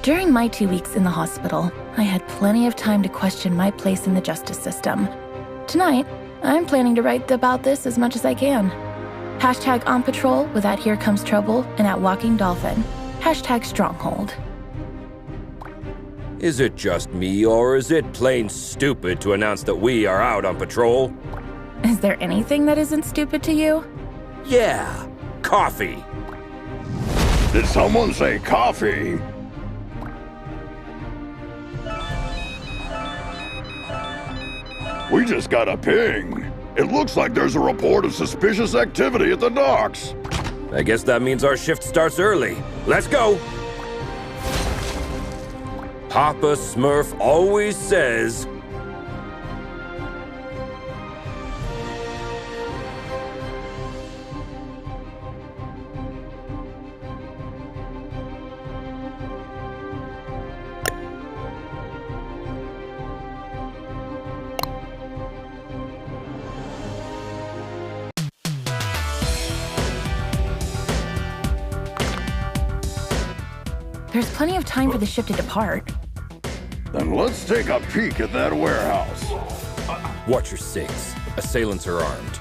During my 2 weeks in the hospital, I had plenty of time to question my place in the justice system. Tonight, I'm planning to write about this as much as I can. Hashtag on patrol with at Here Comes Trouble and at Walking Dolphin. Hashtag Stronghold. Is it just me, or is it plain stupid to announce that we are out on patrol? Is there anything that isn't stupid to you? Yeah, coffee. Did someone say coffee? We just got a ping. It looks like there's a report of suspicious activity at the docks. I guess that means our shift starts early. Let's go! Papa Smurf always says... There's plenty of time for the ship to depart. Then let's take a peek at that warehouse. Watch your six. Assailants are armed.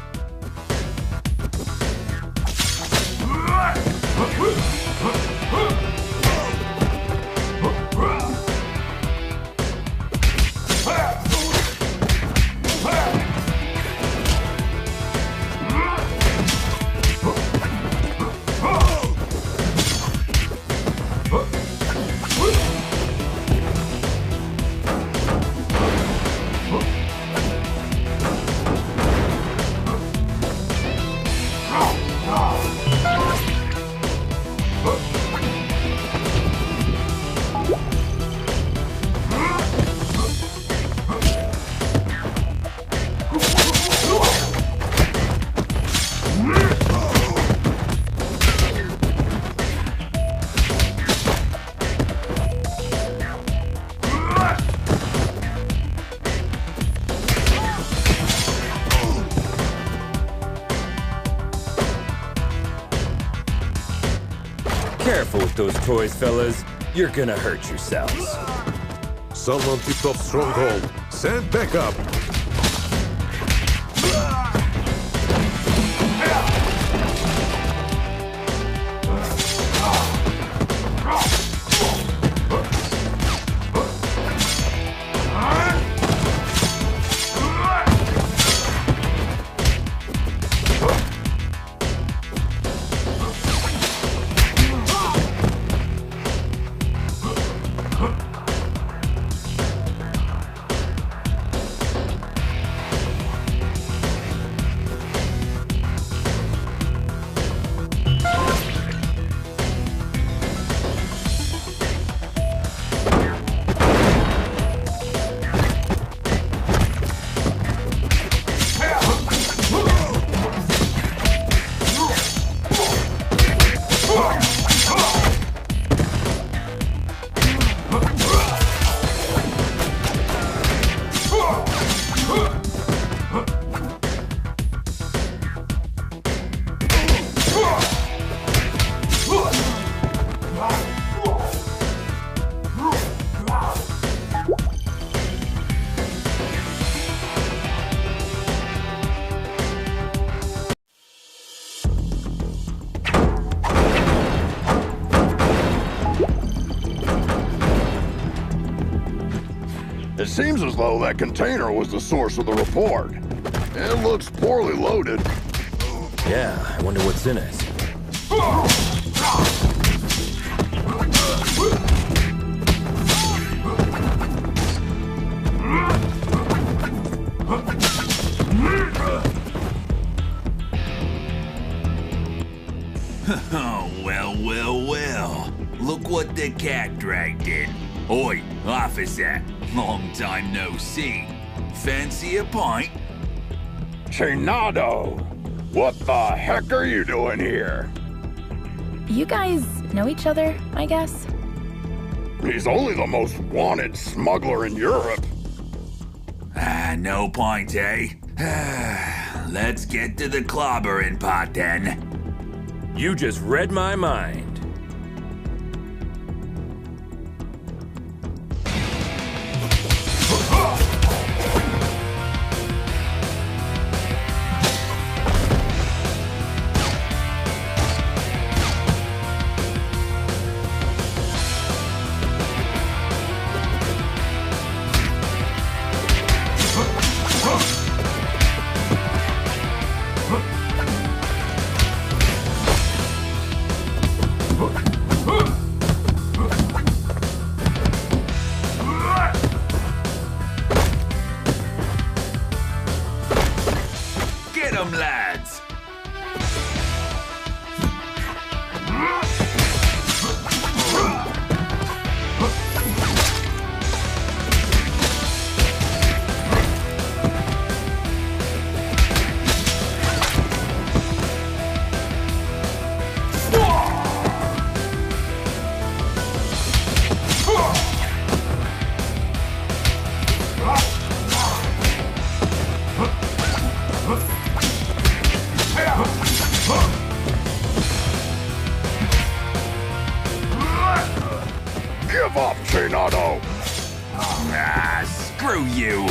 Careful with those toys, fellas. You're gonna hurt yourselves. Someone tipped off Stronghold. Send backup. It seems as though that container was the source of the report. It looks poorly loaded. Yeah, I wonder what's in it. Oh, well. Look what the cat dragged in. Oi, officer. Long time no see. Fancy a pint? Chinado! What the heck are you doing here? You guys know each other, I guess? He's only the most wanted smuggler in Europe. No point, eh? Let's get to the clobbering pot then. You just read my mind. Welcome, lads. Give up, Chinado! Ah, screw you.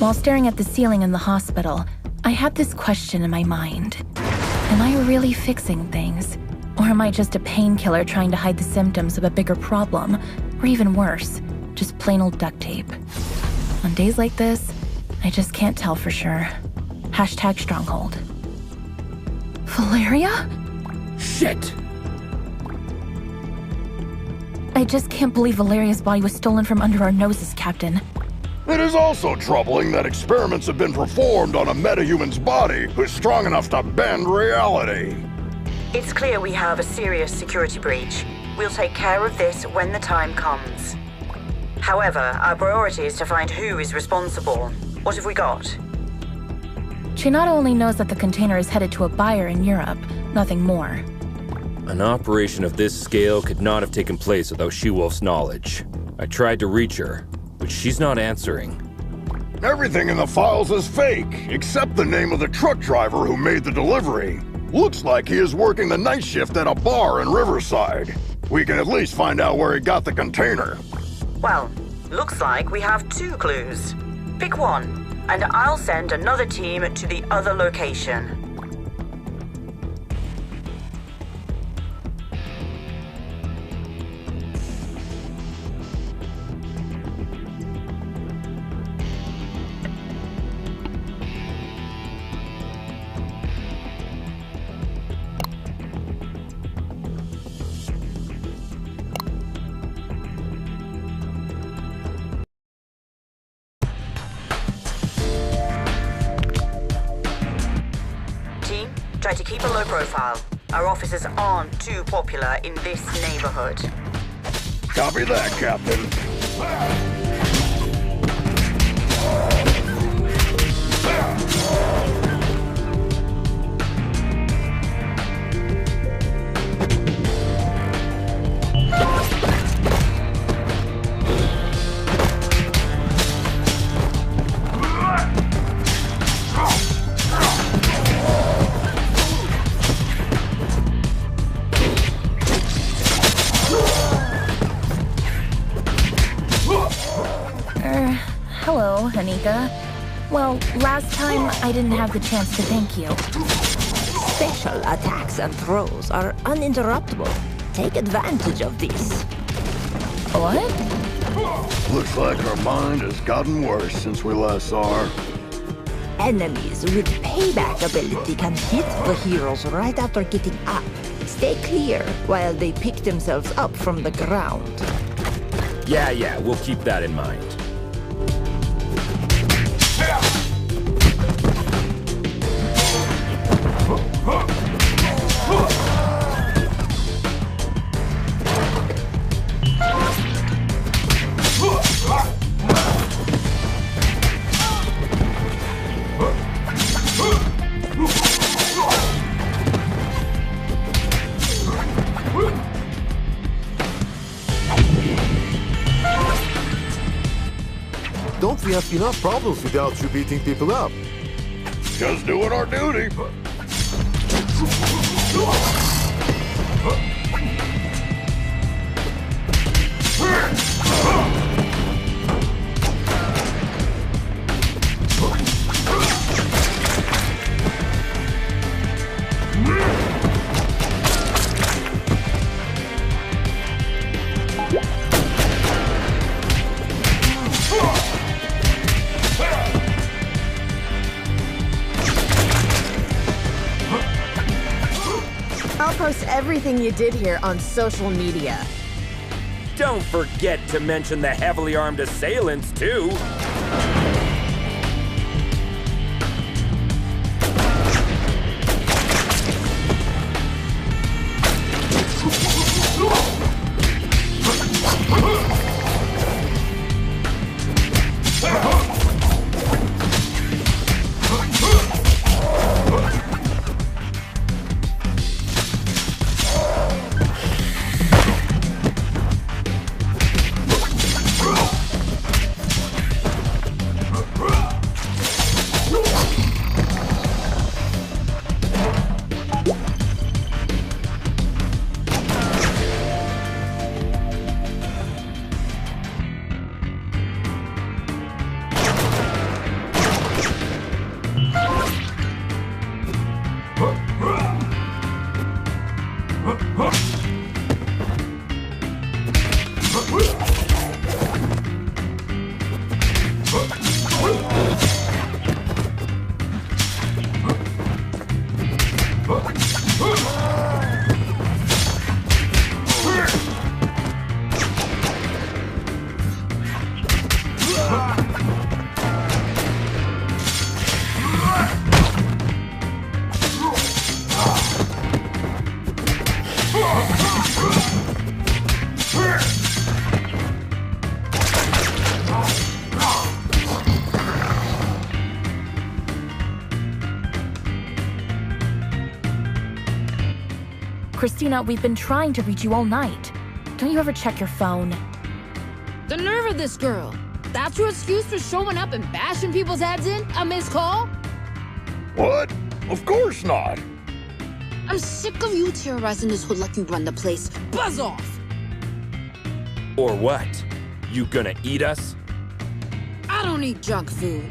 While staring at the ceiling in the hospital, I had this question in my mind. Am I really fixing things? Or am I just a painkiller trying to hide the symptoms of a bigger problem? Or even worse, just plain old duct tape? On days like this, I just can't tell for sure. Hashtag stronghold. Valeria? Shit! I just can't believe Valeria's body was stolen from under our noses, Captain. It is also troubling that experiments have been performed on a metahuman's body who's strong enough to bend reality. It's clear we have a serious security breach. We'll take care of this when the time comes. However, our priority is to find who is responsible. What have we got? Chinado only knows that the container is headed to a buyer in Europe, nothing more. An operation of this scale could not have taken place without She-Wolf's knowledge. I tried to reach her, but she's not answering. Everything in the files is fake, except the name of the truck driver who made the delivery. Looks like he is working the night shift at a bar in Riverside. We can at least find out where he got the container. Well, looks like we have 2 clues. Pick one, and I'll send another team to the other location. Try to keep a low profile. Our officers aren't too popular in this neighborhood. Copy that, Captain. Hello, Anika. Well, last time I didn't have the chance to thank you. Special attacks and throws are uninterruptible. Take advantage of this. What? Looks like our mind has gotten worse since we last saw her. Enemies with payback ability can hit the heroes right after getting up. Stay clear while they pick themselves up from the ground. Yeah, we'll keep that in mind. Don't we have enough problems without you beating people up? Just doing our duty. I'll post everything you did here on social media. Don't forget to mention the heavily armed assailants, too. Christina, we've been trying to reach you all night. Don't you ever check your phone? The nerve of this girl. That's your excuse for showing up and bashing people's heads in? A missed call? What? Of course not. I'm sick of you terrorizing this hood like you run the place. Buzz off! Or what? You gonna eat us? I don't eat junk food.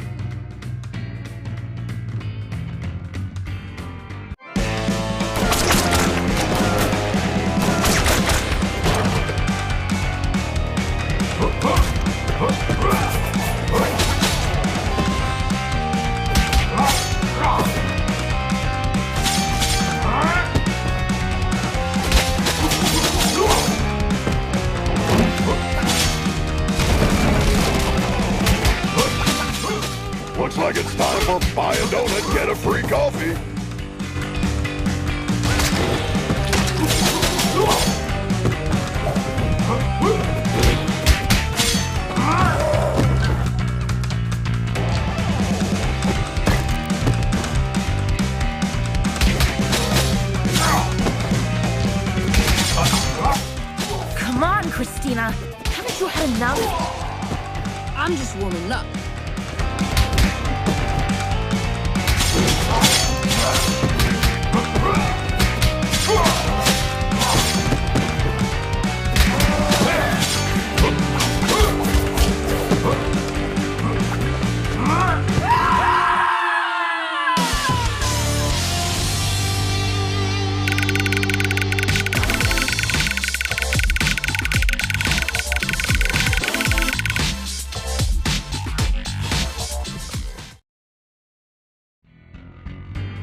Looks like it's time for buy a donut, get a free coffee. Come on, Christina. Haven't you had enough? I'm just warming up.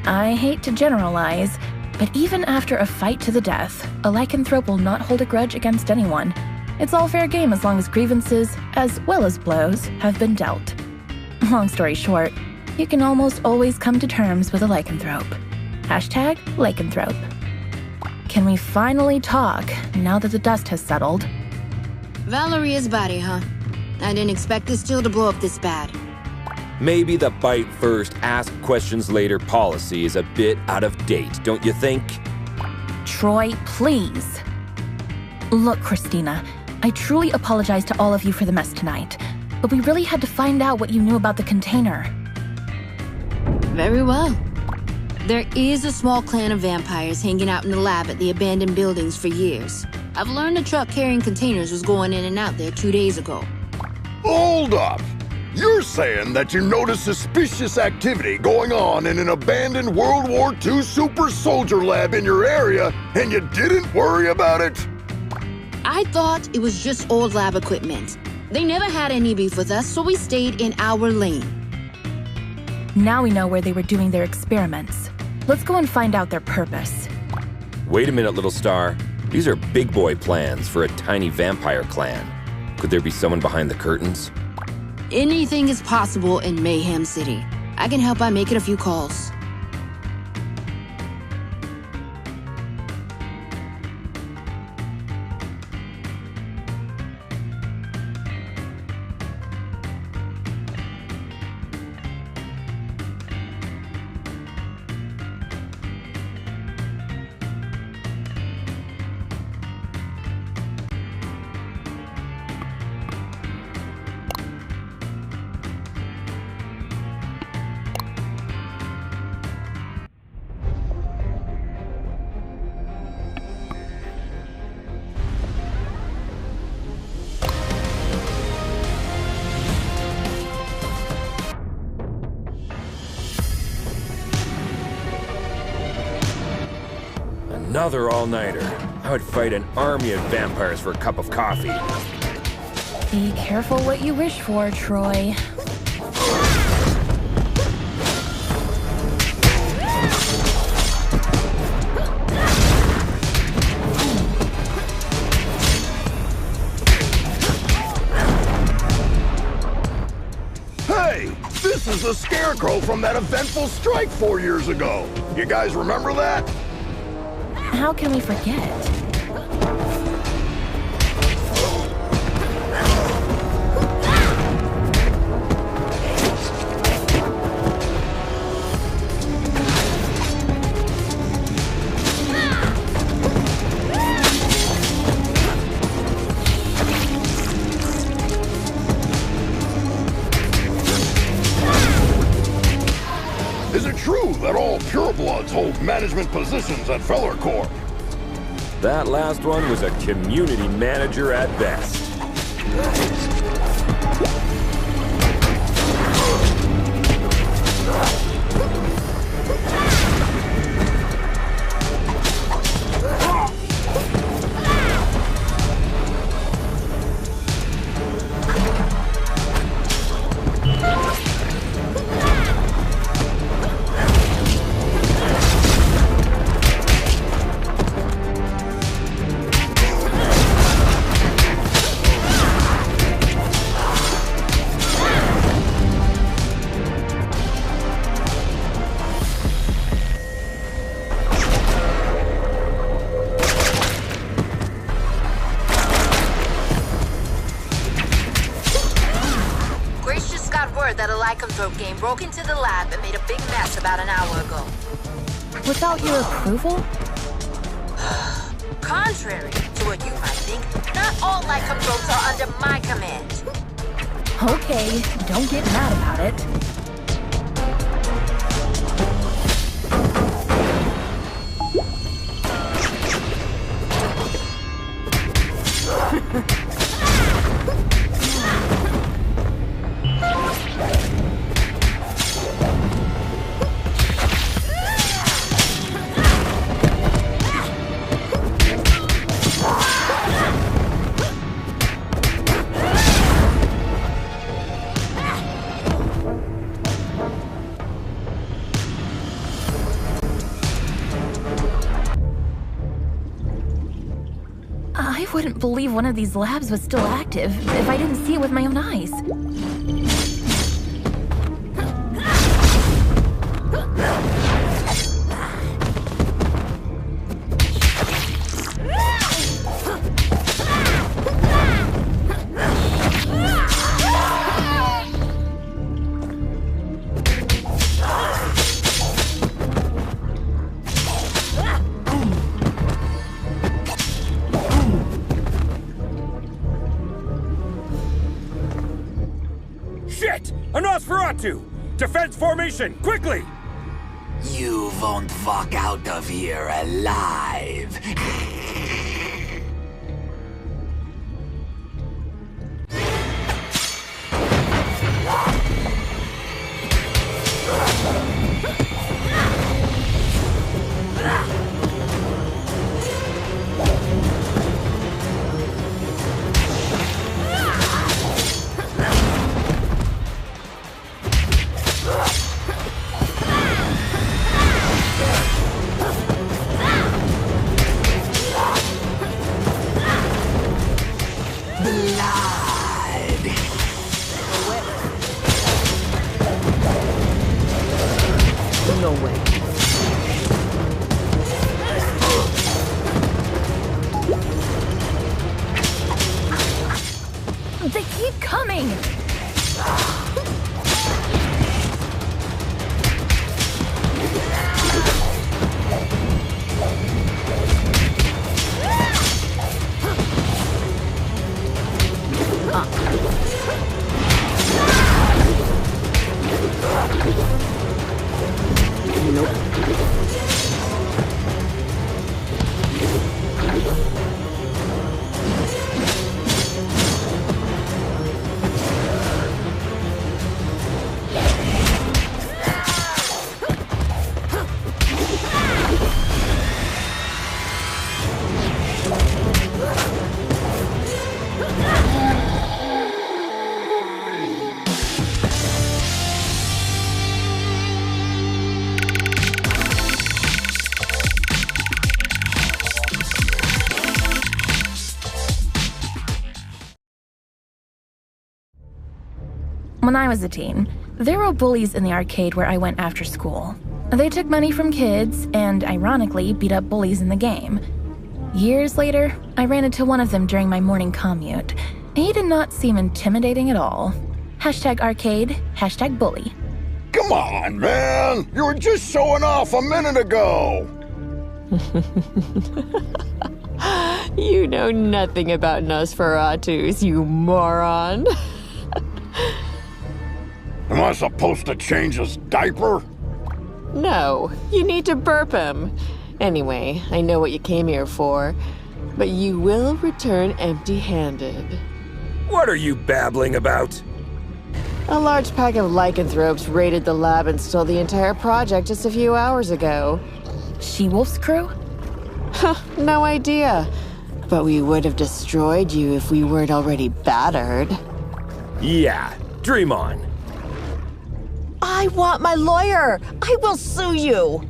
I hate to generalize, but even after a fight to the death, a lycanthrope will not hold a grudge against anyone. It's all fair game as long as grievances, as well as blows, have been dealt. Long story short, you can almost always come to terms with a lycanthrope. Hashtag lycanthrope. Can we finally talk now that the dust has settled? Valeria's body, huh? I didn't expect this deal to blow up this bad. Maybe the bite first, ask questions later policy is a bit out of date, don't you think? Troy, please. Look, Christina, I truly apologize to all of you for the mess tonight. but we really had to find out what you knew about the container. Very well. There is a small clan of vampires hanging out in the lab at the abandoned buildings for years. I've learned a truck carrying containers was going in and out there 2 days ago. Hold up! You're saying that you noticed suspicious activity going on in an abandoned World War II super soldier lab in your area, and you didn't worry about it? I thought it was just old lab equipment. They never had any beef with us, so we stayed in our lane. Now we know where they were doing their experiments. Let's go and find out their purpose. Wait a minute, little star. These are big boy plans for a tiny vampire clan. Could there be someone behind the curtains? Anything is possible in Mayhem City. I can help by making a few calls. Another all-nighter. I would fight an army of vampires for a cup of coffee. Be careful what you wish for, Troy. Hey! This is the Scarecrow from that eventful strike 4 years ago! You guys remember that? How can we forget? Is it true that all purebloods hold management positions at Feller Corp? That last one was a community manager at best. Game broke into the lab and made a big mess about an hour ago. Without your approval? Contrary to what you might think, not all lycanthropes are under my command. Okay, don't get mad about it. I wouldn't believe one of these labs was still active if I didn't see it with my own eyes. Shit! A Nosferatu! Defense formation, quickly! You won't walk out of here alive. No way. They keep coming! When I was a teen, there were bullies in the arcade where I went after school. They took money from kids and, ironically, beat up bullies in the game. Years later, I ran into one of them during my morning commute. He did not seem intimidating at all. #arcade, #bully. Come on, man! You were just showing off a minute ago! You know nothing about Nosferatus, you moron. Am I supposed to change his diaper? No, you need to burp him. Anyway, I know what you came here for, but you will return empty-handed. What are you babbling about? A large pack of lycanthropes raided the lab and stole the entire project just a few hours ago. She-Wolf's crew? No idea. But we would have destroyed you if we weren't already battered. Yeah, dream on. I want my lawyer! I will sue you!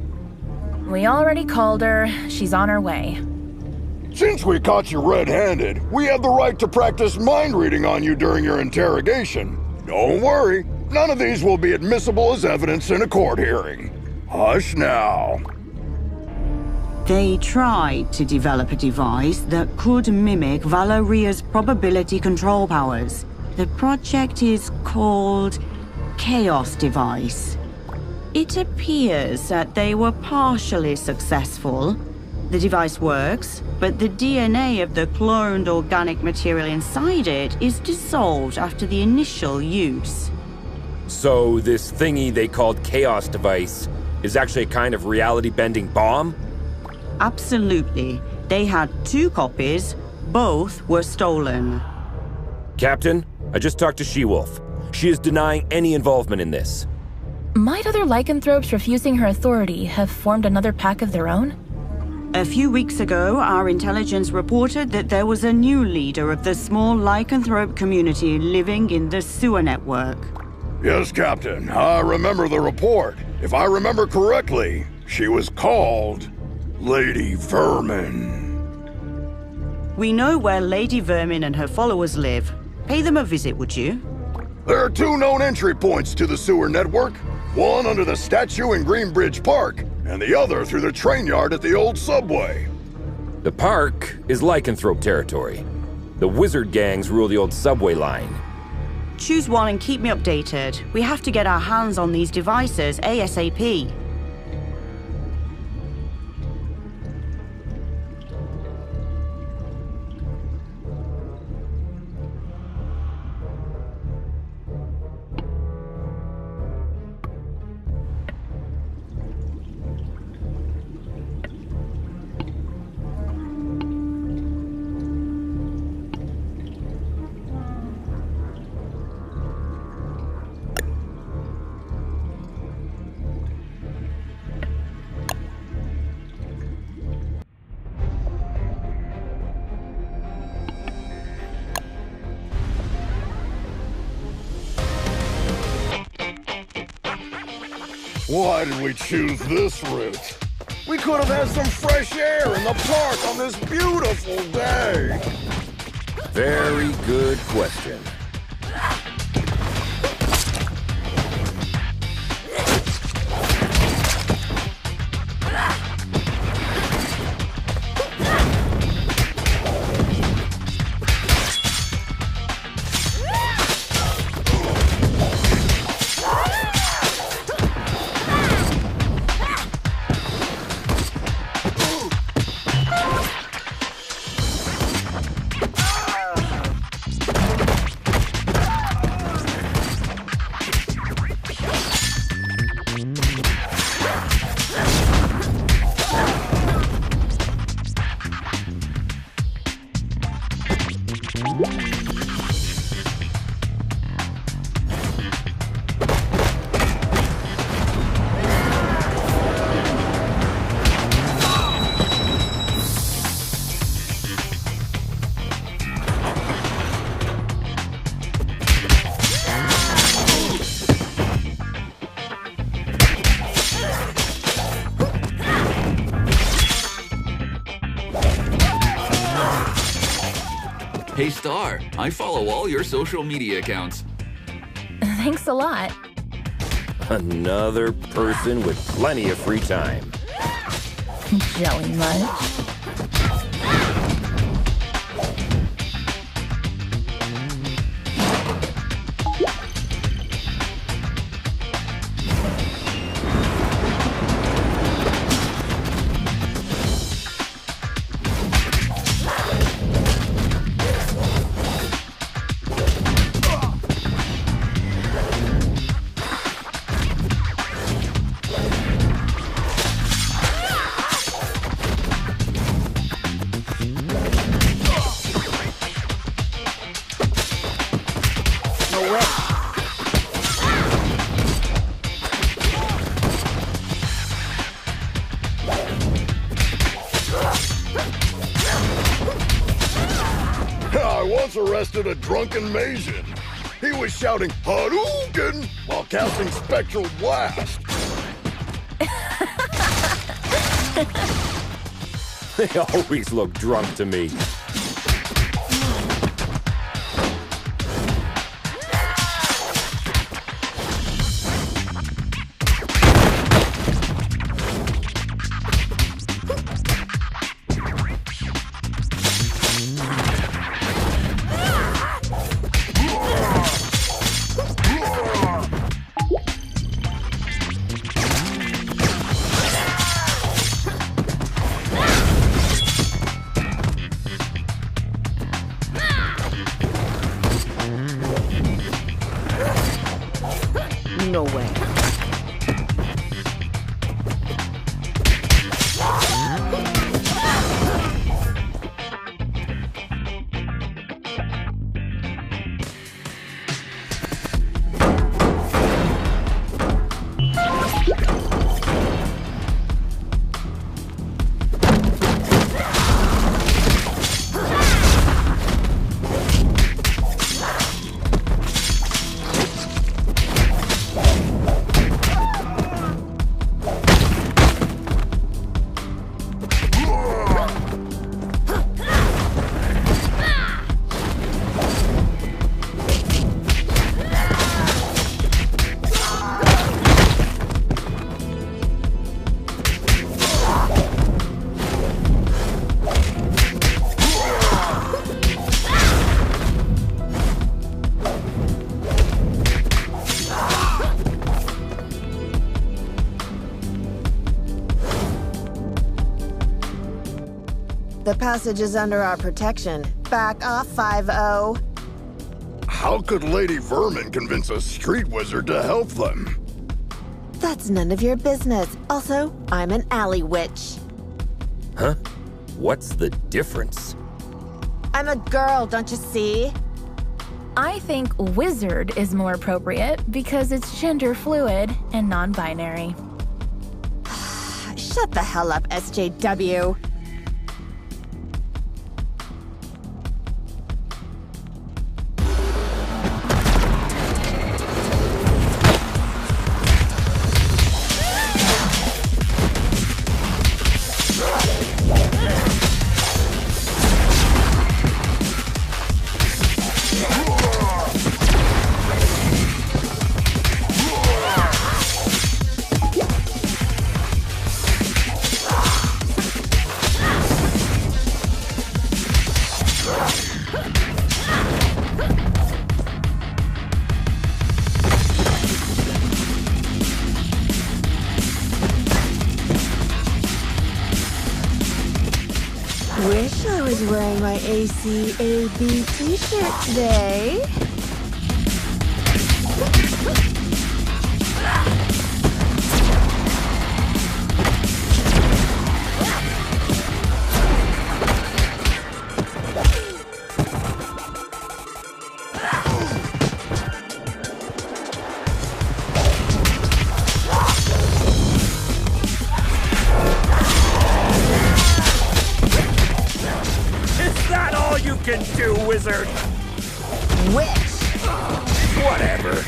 We already called her. She's on her way. Since we caught you red-handed, we have the right to practice mind reading on you during your interrogation. Don't worry, none of these will be admissible as evidence in a court hearing. Hush now. They tried to develop a device that could mimic Valeria's probability control powers. The project is called Chaos Device. It appears that they were partially successful. The device works, but the DNA of the cloned organic material inside it is dissolved after the initial use. So this thingy they called Chaos Device is actually a kind of reality-bending bomb? Absolutely. They had 2 copies. Both were stolen. Captain, I just talked to She-Wolf. She is denying any involvement in this. Might other lycanthropes refusing her authority have formed another pack of their own? A few weeks ago, our intelligence reported that there was a new leader of the small lycanthrope community living in the sewer network. Yes, Captain. I remember the report. If I remember correctly, she was called Lady Vermin. We know where Lady Vermin and her followers live. Pay them a visit, would you? There are 2 known entry points to the sewer network. One under the statue in Greenbridge Park, and the other through the train yard at the old subway. The park is lycanthrope territory. The wizard gangs rule the old subway line. Choose one and keep me updated. We have to get our hands on these devices ASAP. Why did we choose this route? We could have had some fresh air in the park on this beautiful day. Very good question. Hey Star, I follow all your social media accounts. Thanks a lot. Another person with plenty of free time. Jelly much? Arrested a drunken Maysian. He was shouting Hadouken while casting spectral blast. They always look drunk to me. No way. The passage is under our protection. Back off, 5-0. How could Lady Vermin convince a street wizard to help them? That's none of your business. Also, I'm an alley witch. Huh? What's the difference? I'm a girl, don't you see? I think wizard is more appropriate because it's gender fluid and non-binary. Shut the hell up, SJW. ACAB t-shirt today. Can do, wizard! Which? Whatever.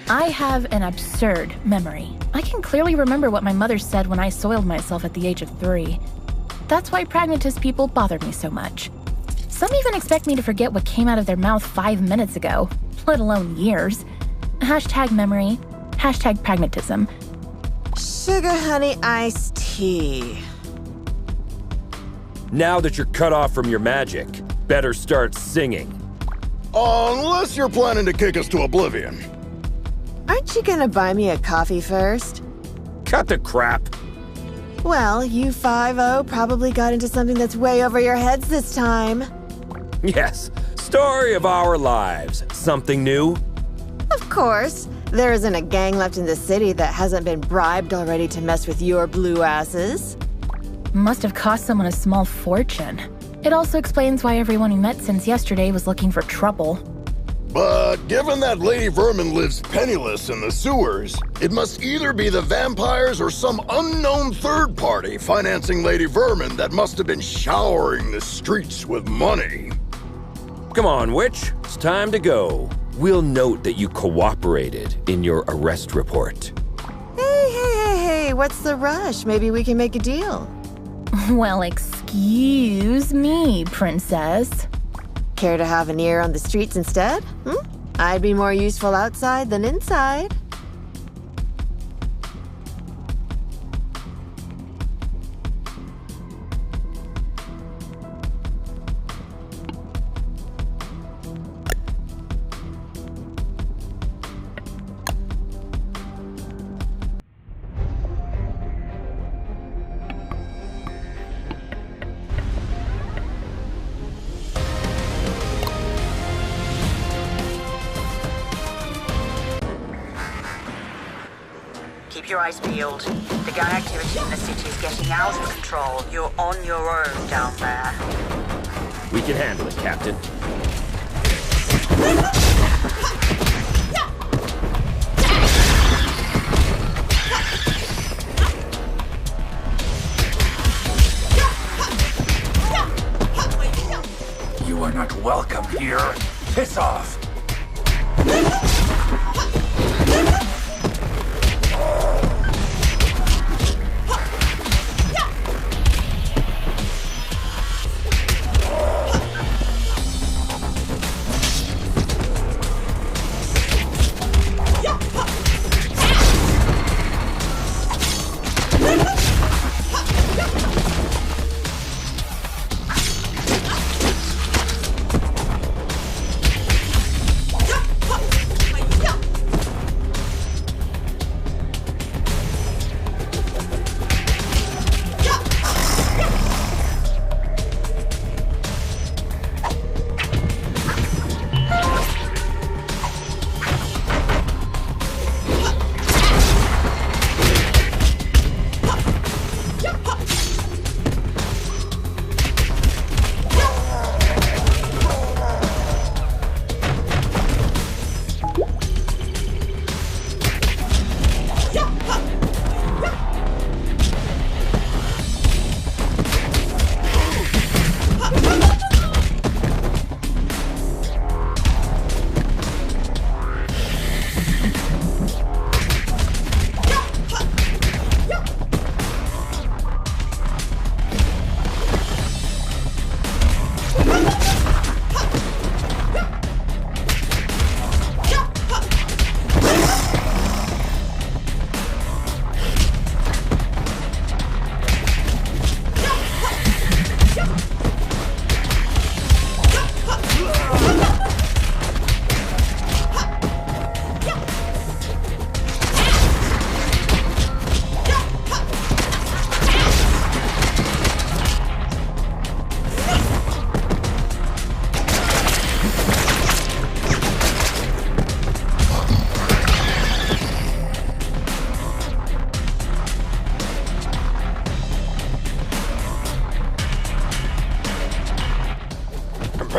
I have an absurd memory. I can clearly remember what my mother said when I soiled myself at the age of 3. That's why pragmatist people bother me so much. Some even expect me to forget what came out of their mouth 5 minutes ago, let alone years. Hashtag memory, hashtag pragmatism. Sugar honey iced tea. Now that you're cut off from your magic, better start singing. Unless you're planning to kick us to oblivion. Aren't you gonna buy me a coffee first? Cut the crap. Well, you 5-0 probably got into something that's way over your heads this time. Yes, story of our lives. Something new? Of course. There isn't a gang left in the city that hasn't been bribed already to mess with your blue asses. Must have cost someone a small fortune. It also explains why everyone we met since yesterday was looking for trouble. But given that Lady Vermin lives penniless in the sewers, it must either be the vampires or some unknown third party financing Lady Vermin that must have been showering the streets with money. Come on, witch. It's time to go. We'll note that you cooperated in your arrest report. Hey, what's the rush? Maybe we can make a deal. Well, excuse me, princess. Care to have an ear on the streets instead? I'd be more useful outside than inside. Keep your eyes peeled. The gang activity in the city is getting out of control. You're on your own down there. We can handle it, Captain. You are not welcome here. Piss off!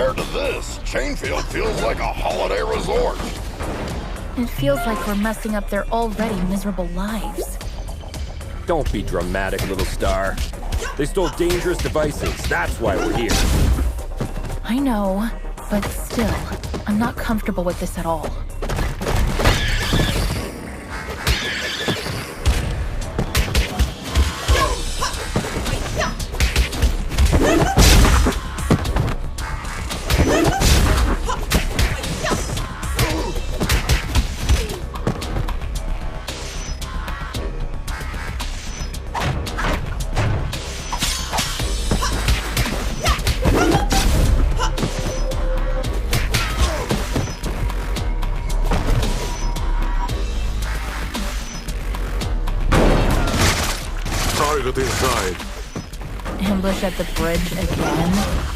Compared to this, Chainfield feels like a holiday resort. It feels like we're messing up their already miserable lives. Don't be dramatic, little star. They stole dangerous devices. That's why we're here. I know, but still, I'm not comfortable with this at all. Target inside. Ambush at the bridge again?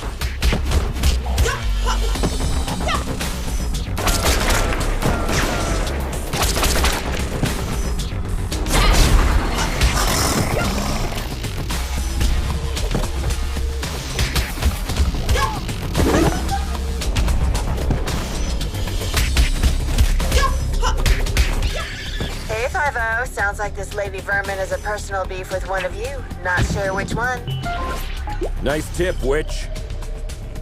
Sounds like this Lady Vermin has a personal beef with one of you. Not sure which one. Nice tip, witch.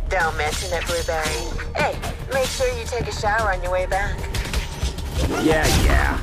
Don't mention it, Blueberry. Hey, make sure you take a shower on your way back. Yeah.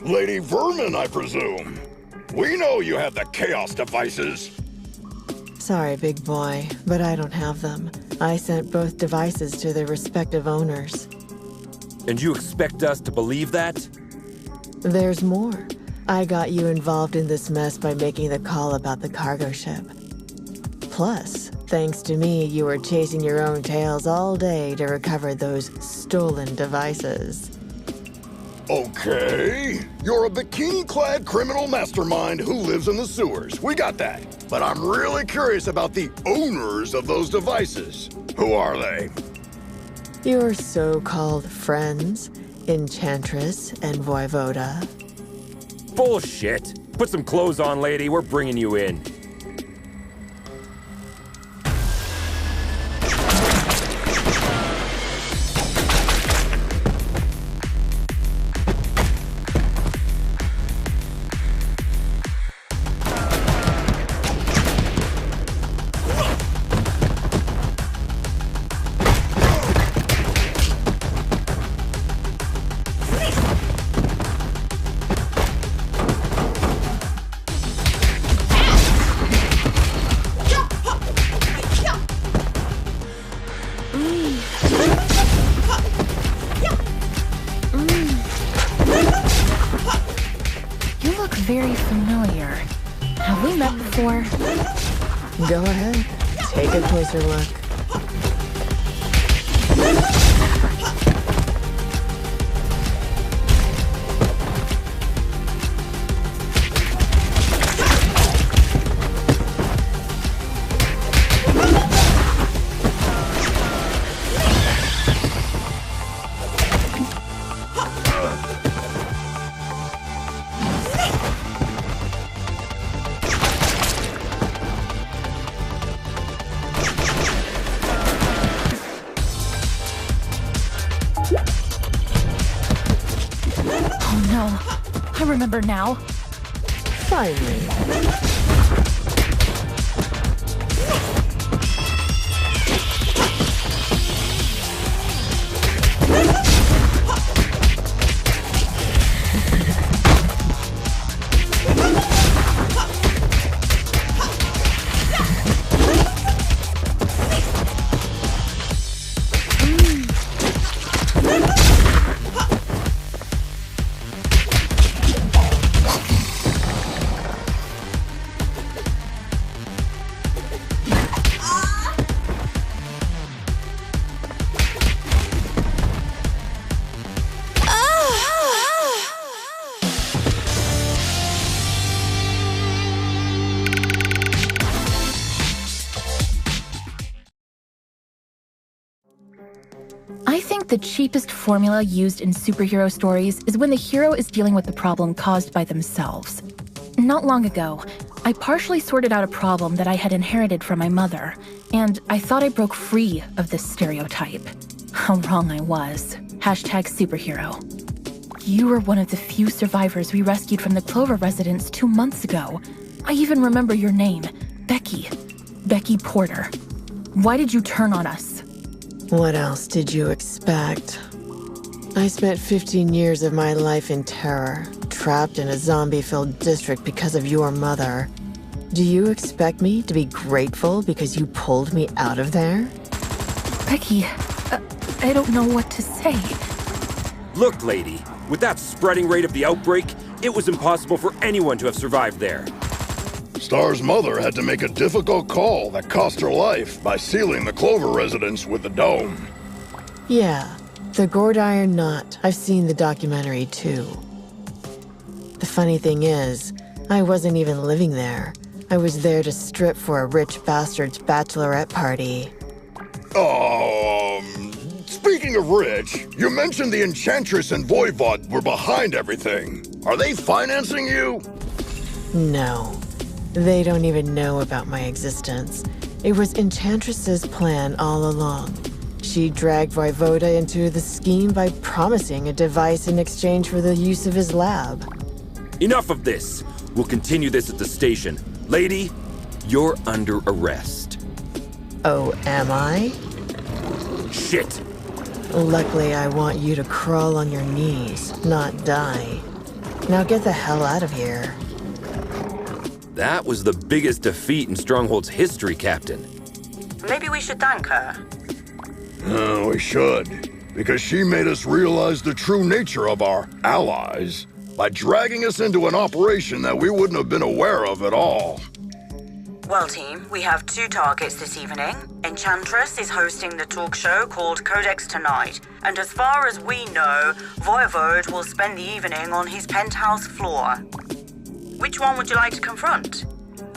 Lady Vermin, I presume. We know you have the Chaos devices. Sorry, big boy, but I don't have them. I sent both devices to their respective owners. And you expect us to believe that? There's more. I got you involved in this mess by making the call about the cargo ship. Plus, thanks to me, you were chasing your own tails all day to recover those stolen devices. Okay. You're a bikini-clad criminal mastermind who lives in the sewers. We got that. But I'm really curious about the owners of those devices. Who are they? Your so-called friends, Enchantress and Voivoda. Bullshit. Put some clothes on, lady. We're bringing you in. very familiar. Have we met before? Go ahead. Take a closer look. I remember now. Finally. I think the cheapest formula used in superhero stories is when the hero is dealing with the problem caused by themselves. Not long ago, I partially sorted out a problem that I had inherited from my mother, and I thought I broke free of this stereotype. How wrong I was. #superhero. You were one of the few survivors we rescued from the Clover residence 2 months ago. I even remember your name, Becky. Becky Porter. Why did you turn on us? What else did you expect? I spent 15 years of my life in terror, trapped in a zombie-filled district because of your mother. Do you expect me to be grateful because you pulled me out of there? Becky, I don't know what to say. Look, lady, with that spreading rate of the outbreak, it was impossible for anyone to have survived there. Star's mother had to make a difficult call that cost her life by sealing the Clover residence with the dome. Yeah, the gourd iron knot. I've seen the documentary too. The funny thing is, I wasn't even living there. I was there to strip for a rich bastard's bachelorette party. Speaking of rich, you mentioned the Enchantress and Voivod were behind everything. Are they financing you? No. They don't even know about my existence. It was Enchantress's plan all along. She dragged Voivoda into the scheme by promising a device in exchange for the use of his lab. Enough of this. We'll continue this at the station. Lady, you're under arrest. Oh, am I? Shit. Luckily, I want you to crawl on your knees, not die. Now get the hell out of here. That was the biggest defeat in Stronghold's history, Captain. Maybe we should thank her. We should, because she made us realize the true nature of our allies by dragging us into an operation that we wouldn't have been aware of at all. Well, team, we have 2 targets this evening. Enchantress is hosting the talk show called Codex tonight, and as far as we know, Voivod will spend the evening on his penthouse floor. Which one would you like to confront?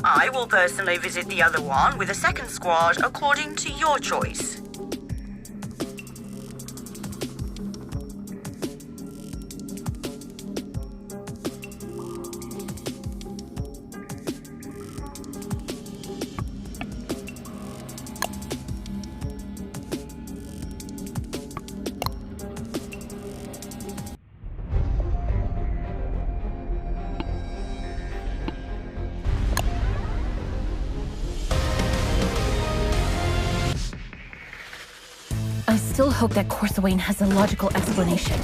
I will personally visit the other one with a second squad according to your choice. I still hope that Corsawane has a logical explanation.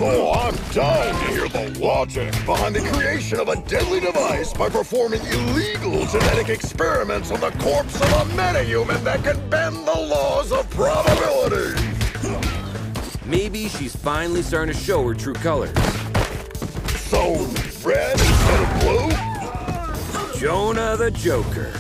Oh, I'm dying to hear the logic behind the creation of a deadly device by performing illegal genetic experiments on the corpse of a metahuman that can bend the laws of probability. Maybe she's finally starting to show her true colors. So, red instead of blue? Jonah the Joker.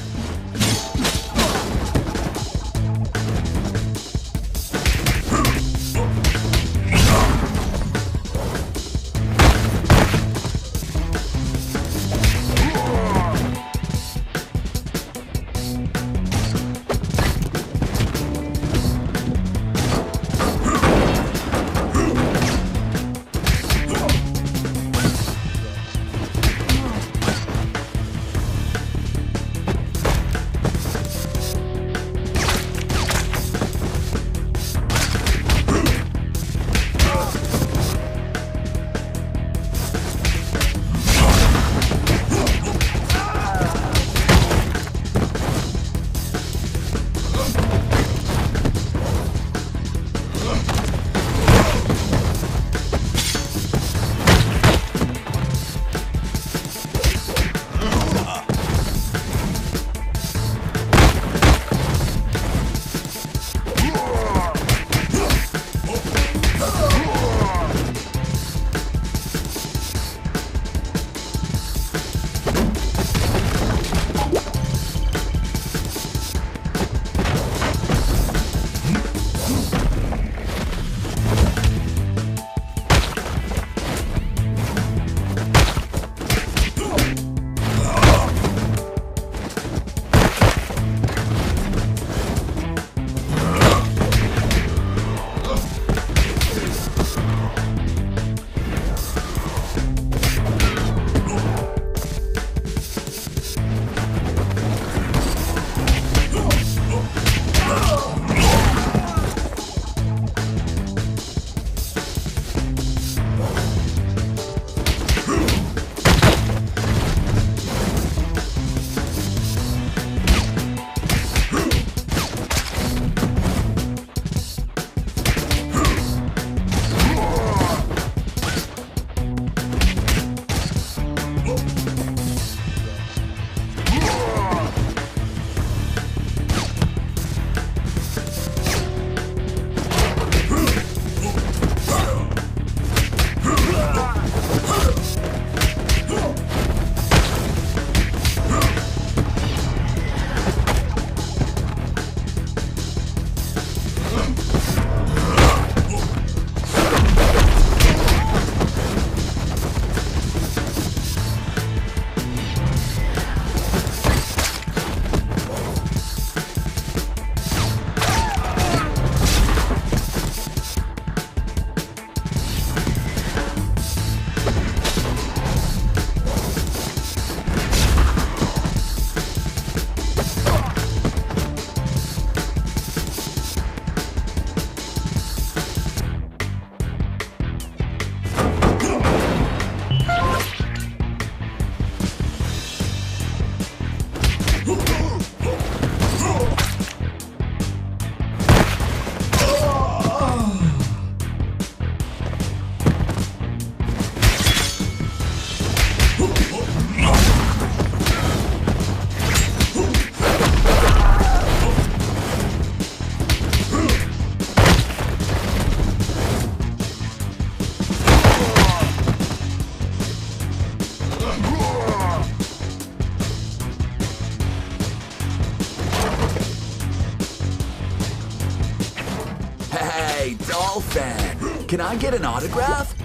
Fan. Can I get an autograph?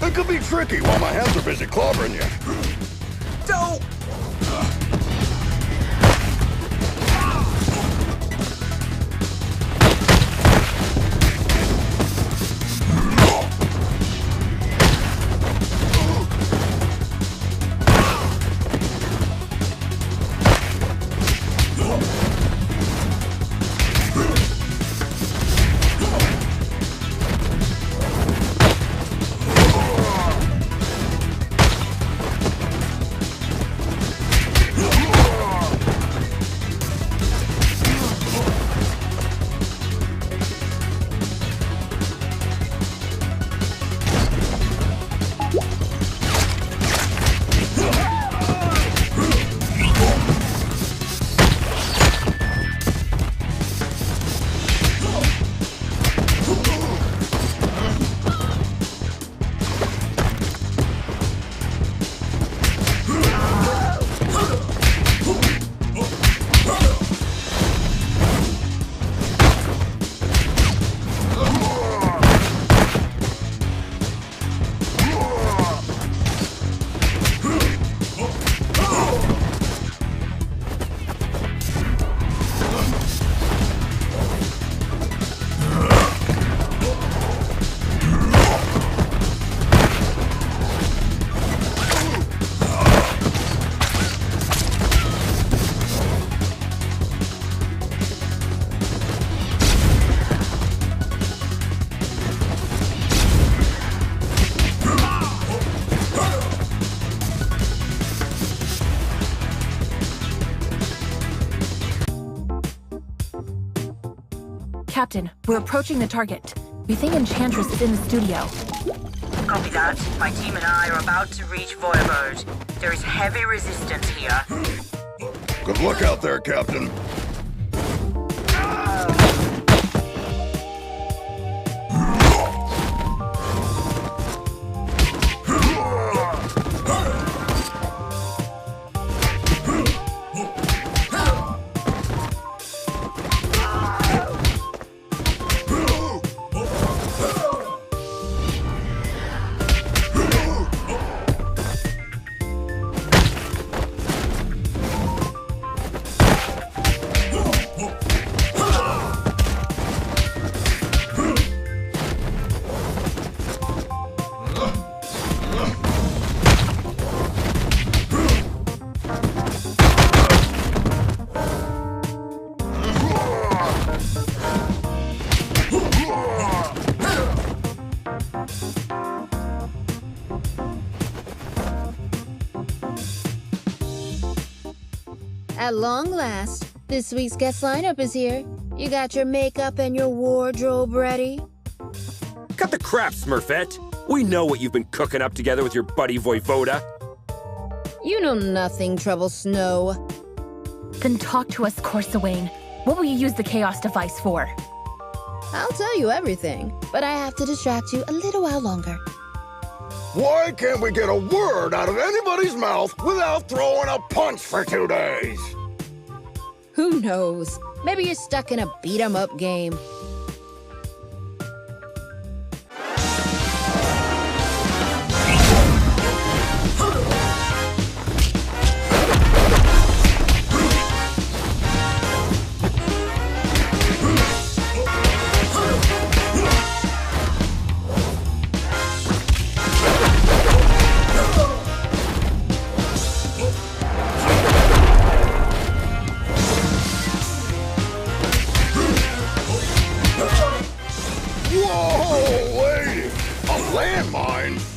It could be tricky while my hands are busy clobbering you. Don't! Captain, we're approaching the target. We think Enchantress is in the studio. Copy that. My team and I are about to reach Voivode. There is heavy resistance here. Good luck out there, Captain. At long last, this week's guest lineup is here. You got your makeup and your wardrobe ready? Cut the crap, Smurfette. We know what you've been cooking up together with your buddy Voivoda. You know nothing, Trouble Snow. Then talk to us, Corsawane. What will you use the Chaos device for? I'll tell you everything, but I have to distract you a little while longer. Why can't we get a word out of anybody's mouth without throwing a punch for 2 days? Who knows? Maybe you're stuck in a beat-em-up game.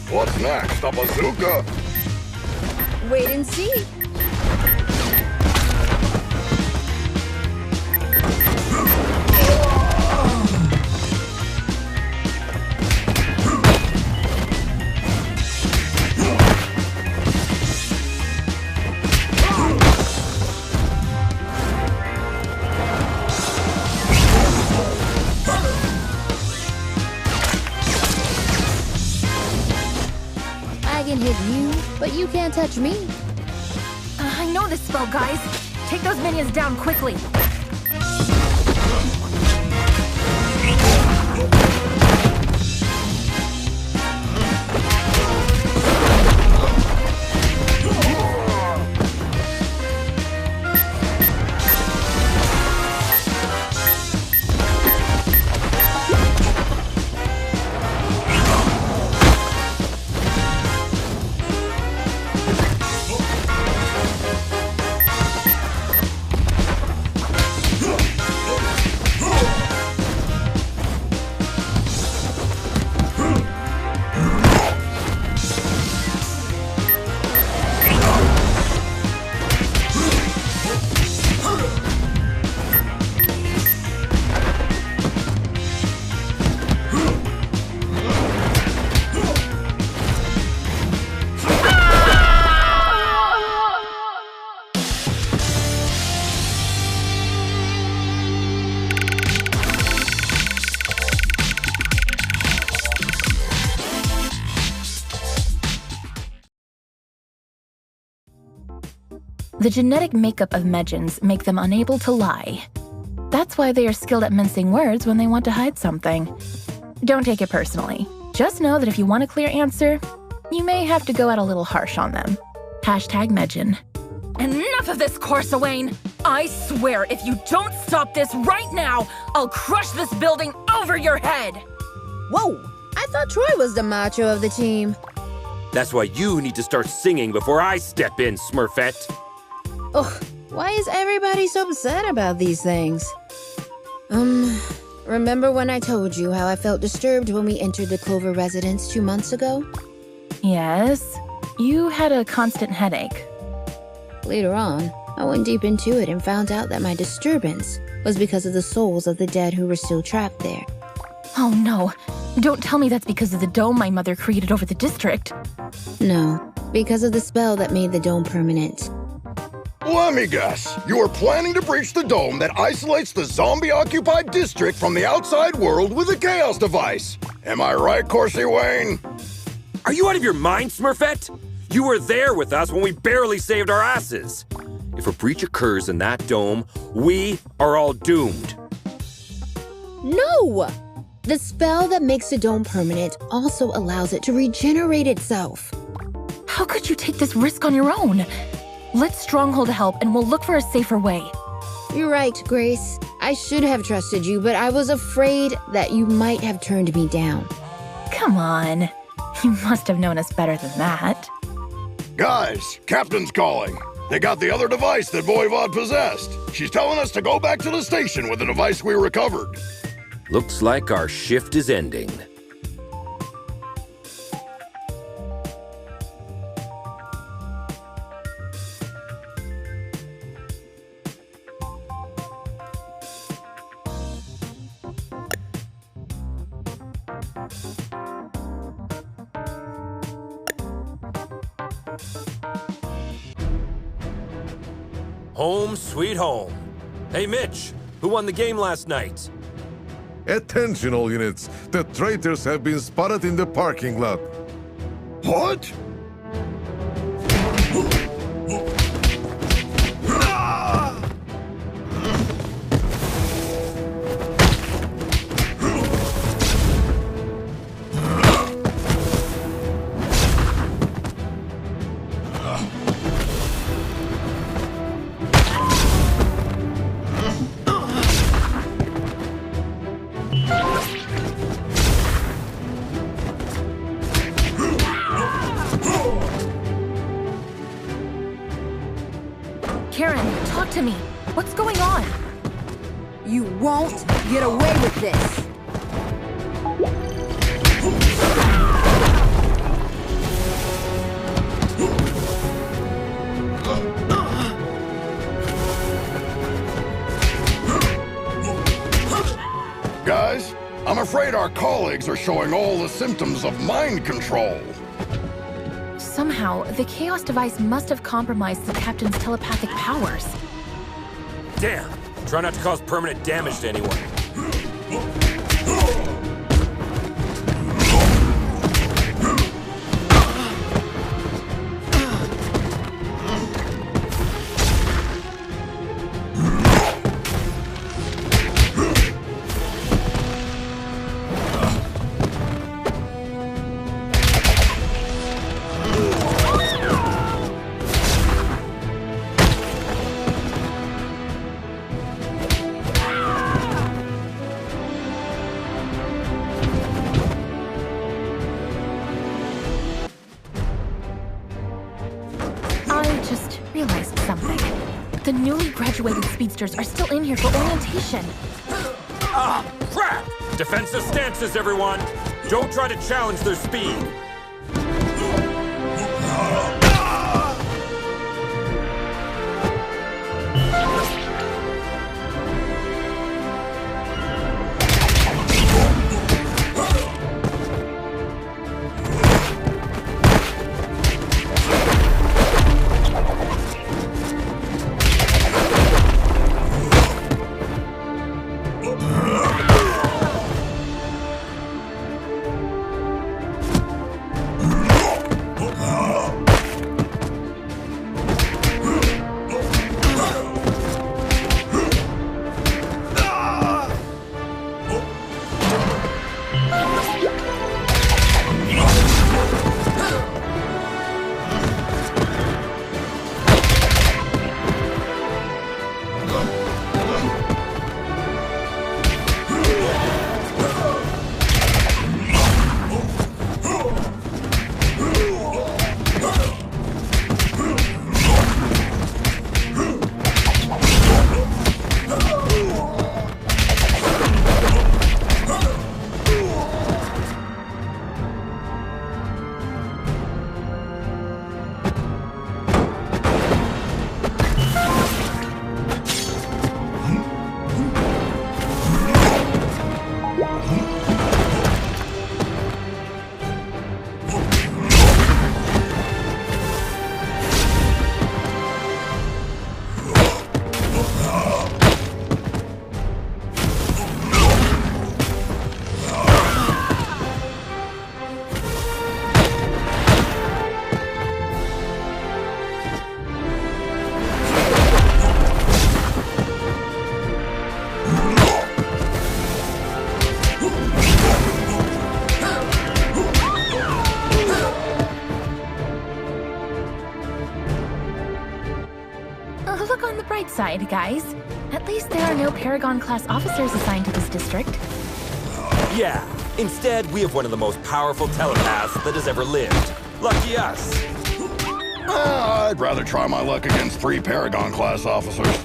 What's next, a bazooka? Wait and see. But you can't touch me. I know this spell, guys. Take those minions down quickly. The genetic makeup of Medjans make them unable to lie. That's why they are skilled at mincing words when they want to hide something. Don't take it personally. Just know that if you want a clear answer, you may have to go out a little harsh on them. #Medjan. Enough of this, Corsawane! I swear, if you don't stop this right now, I'll crush this building over your head! Whoa! I thought Troy was the macho of the team. That's why you need to start singing before I step in, Smurfette. Ugh, why is everybody so upset about these things? Remember when I told you how I felt disturbed when we entered the Clover residence 2 months ago? Yes, you had a constant headache. Later on, I went deep into it and found out that my disturbance was because of the souls of the dead who were still trapped there. Oh no. Don't tell me that's because of the dome my mother created over the district. No, because of the spell that made the dome permanent. Let me guess. You are planning to breach the dome that isolates the zombie-occupied district from the outside world with a chaos device. Am I right, Corsi Wayne? Are you out of your mind, Smurfette? You were there with us when we barely saved our asses. If a breach occurs in that dome, we are all doomed. No! The spell that makes the dome permanent also allows it to regenerate itself. How could you take this risk on your own? Let Stronghold help and we'll look for a safer way. You're right, Grace. I should have trusted you, but I was afraid that you might have turned me down. Come on. You must have known us better than that. Guys, Captain's calling. They got the other device that Voivod possessed. She's telling us to go back to the station with the device we recovered. Looks like our shift is ending. Home sweet home. Hey, Mitch, who won the game last night? Attention, all units. The traitors have been spotted in the parking lot. What? Karen, talk to me. What's going on? You won't get away with this. Guys, I'm afraid our colleagues are showing all the symptoms of mind control. Somehow, the chaos device must have compromised the captain's telepathic powers. Damn! Try not to cause permanent damage to anyone. The newly graduated speedsters are still in here for orientation. Ah, crap! Defensive stances, everyone! Don't try to challenge their speed! bright side, guys. At least there are no Paragon-class officers assigned to this district. Yeah, instead we have one of the most powerful telepaths that has ever lived. Lucky us. I'd rather try my luck against 3 Paragon-class officers.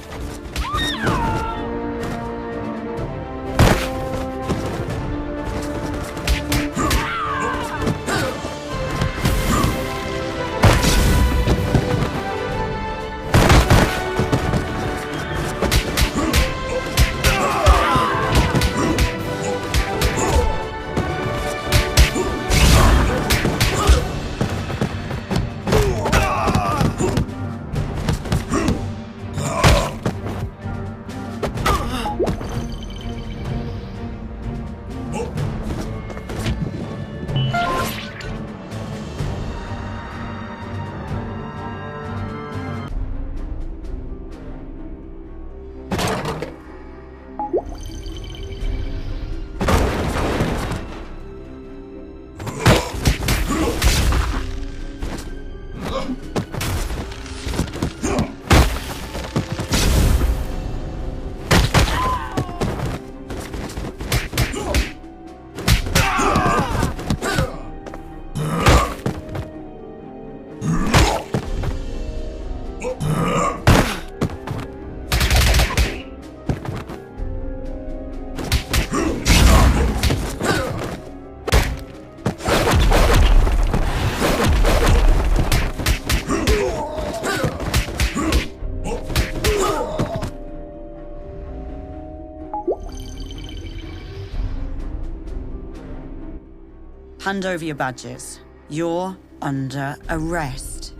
Hand over your badges. You're under arrest.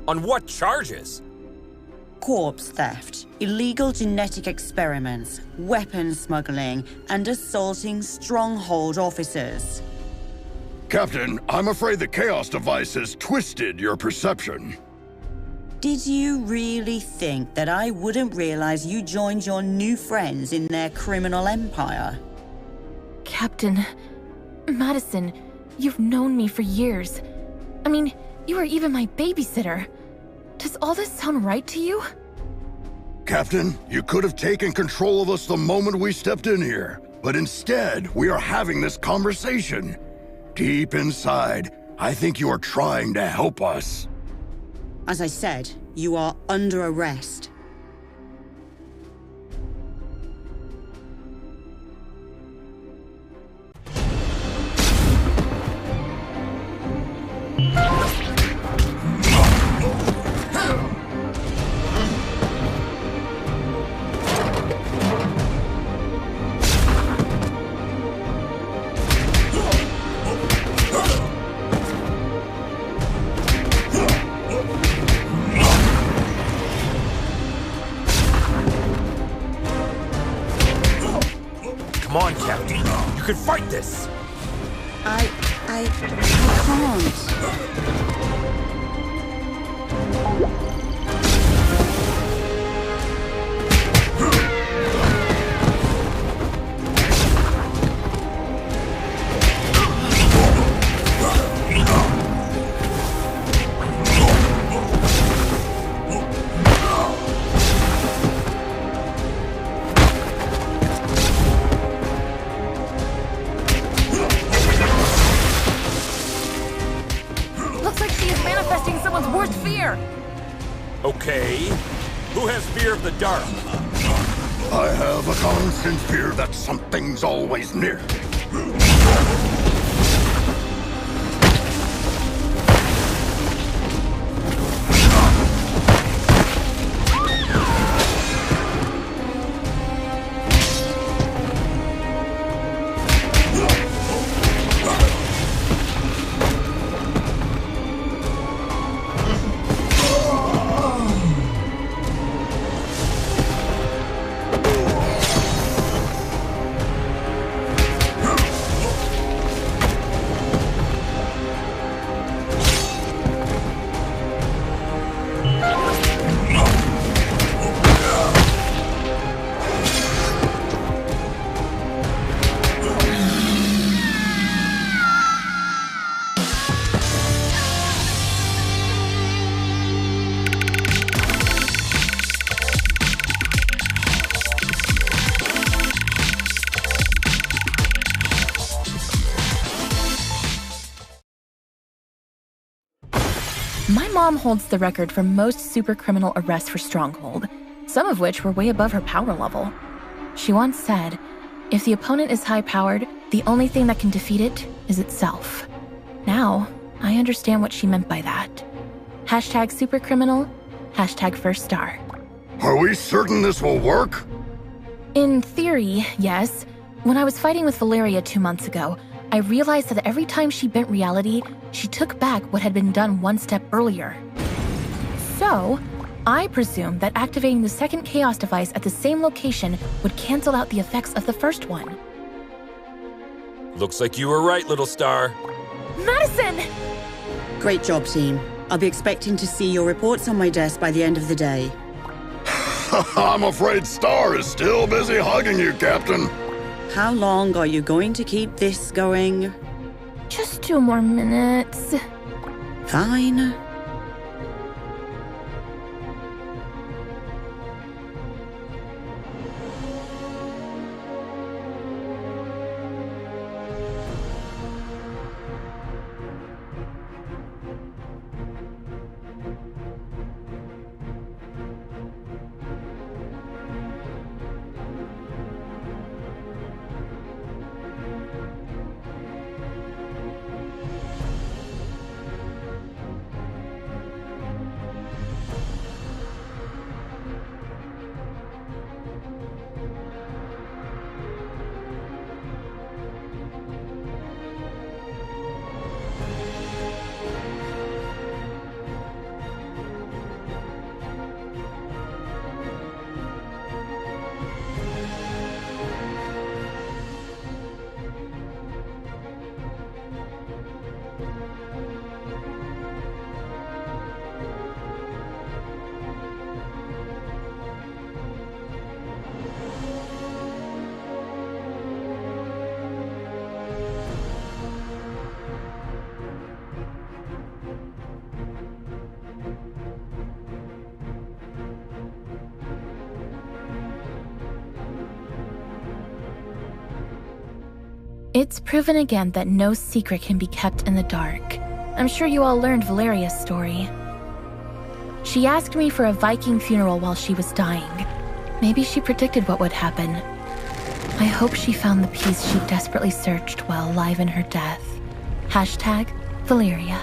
On what charges? Corpse theft, illegal genetic experiments, weapon smuggling, and assaulting stronghold officers. Captain, I'm afraid the Chaos device has twisted your perception. Did you really think that I wouldn't realize you joined your new friends in their criminal empire? Captain, Madison, you've known me for years. I mean, you were even my babysitter. Does all this sound right to you? Captain, you could have taken control of us the moment we stepped in here. But instead, we are having this conversation. Deep inside, I think you are trying to help us. As I said, you are under arrest. Come on, Captain. You can fight this! I can't. Okay. Who has fear of the dark? I have a constant fear that something's always near. My mom holds the record for most supercriminal arrests for Stronghold, some of which were way above her power level. She once said, if the opponent is high-powered, the only thing that can defeat it is itself. Now, I understand what she meant by that. Hashtag supercriminal, hashtag first star. Are we certain this will work? In theory, yes. When I was fighting with Valeria 2 months ago, I realized that every time she bent reality, she took back what had been done one step earlier. So, I presume that activating the second chaos device at the same location would cancel out the effects of the first one. Looks like you were right, little star. Madison! Great job, team. I'll be expecting to see your reports on my desk by the end of the day. I'm afraid Star is still busy hugging you, Captain. How long are you going to keep this going? Just 2 more minutes. Fine. It's proven again that no secret can be kept in the dark. I'm sure you all learned Valeria's story. She asked me for a Viking funeral while she was dying. Maybe she predicted what would happen. I hope she found the peace she desperately searched while alive in her death. Hashtag Valeria.